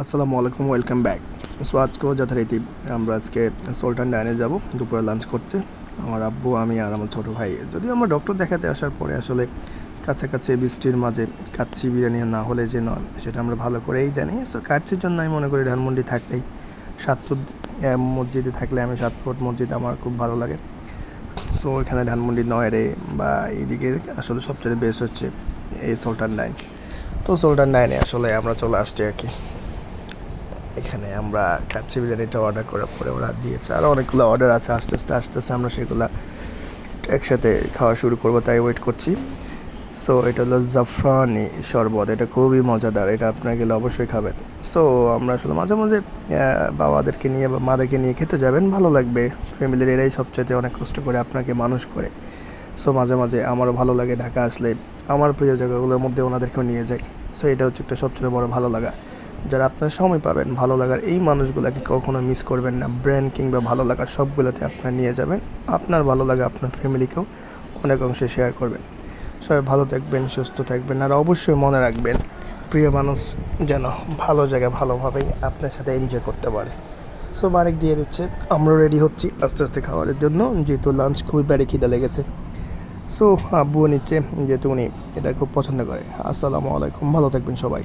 আসসালামু আলাইকুম, welcome back. So আজকেও যথারীতি আমরা আজকে সুলতান ডাইনে যাব দুপুরে লাঞ্চ করতে। আমার আব্বু, আমি আর আমার ছোটো ভাই। যদিও আমরা ডক্টর দেখাতে আসার পরে আসলে কাছাকাছি বৃষ্টির মাঝে কাচ্চি বিরিয়ানি না হলে যে নয়, সেটা আমরা ভালো করেই জানি। সো কাচ্চির জন্য আমি মনে করি ধানমন্ডি থাকলেই, সাতপুর মসজিদে থাকলে আমি সাতপুর মসজিদ আমার খুব ভালো লাগে। সো এখানে ধানমন্ডি নয়রে বা এইদিকে আসলে সবচেয়ে বেস্ট হচ্ছে এই সুলতান ডাইন। তো সুলতান ডাইনে আসলে আমরা চলে আসছি আর কি। এখানে আমরা কাচ্চি বিরিয়ানিটা অর্ডার করার পরে ওরা দিয়েছে, আরও অনেকগুলো অর্ডার আছে। আস্তে আস্তে আমরা সেগুলো একসাথে খাওয়া শুরু করবো, তাই ওয়েট করছি। সো এটা হলো জাফরানি শরবত, এটা খুবই মজাদার, এটা আপনারা গেলে অবশ্যই খাবেন। সো আমরা আসলে মাঝে মাঝে বাবাদেরকে নিয়ে বা মাদেরকে নিয়ে খেতে যাবেন, ভালো লাগবে। ফ্যামিলির এরাই সবচাইতে অনেক কষ্ট করে আপনাকে মানুষ করে। সো মাঝে মাঝে আমারও ভালো লাগে ঢাকা আসলে আমার প্রিয় জায়গাগুলোর মধ্যে ওনাদেরকেও নিয়ে যাই। সো এটা হচ্ছে একটা সবচেয়ে বড় ভালো লাগা। যারা আপনার সময় পাবেন ভালো লাগার, এই মানুষগুলোকে কখনো মিস করবেন না। ব্র্যান্ড কিংবা ভালো লাগার সবগুলোতে আপনার নিয়ে যাবেন, আপনার ভালো লাগা আপনার ফ্যামিলিকেও অনেক অংশে শেয়ার করবেন। সবাই ভালো থাকবেন, সুস্থ থাকবেন, আর অবশ্যই মনে রাখবেন প্রিয় মানুষ যেন ভালো জায়গায় ভালোভাবেই আপনার সাথে এনজয় করতে পারে। সো বারেক দিয়ে দিচ্ছে, আমরা রেডি হচ্ছি আস্তে আস্তে খাবারের জন্য, যেহেতু লাঞ্চ খুবই বেড়ে খিদে লেগেছে। সো আব্বুও নিচ্ছে, যেহেতু উনি এটা খুব পছন্দ করে। আসসালামু আলাইকুম, ভালো থাকবেন সবাই।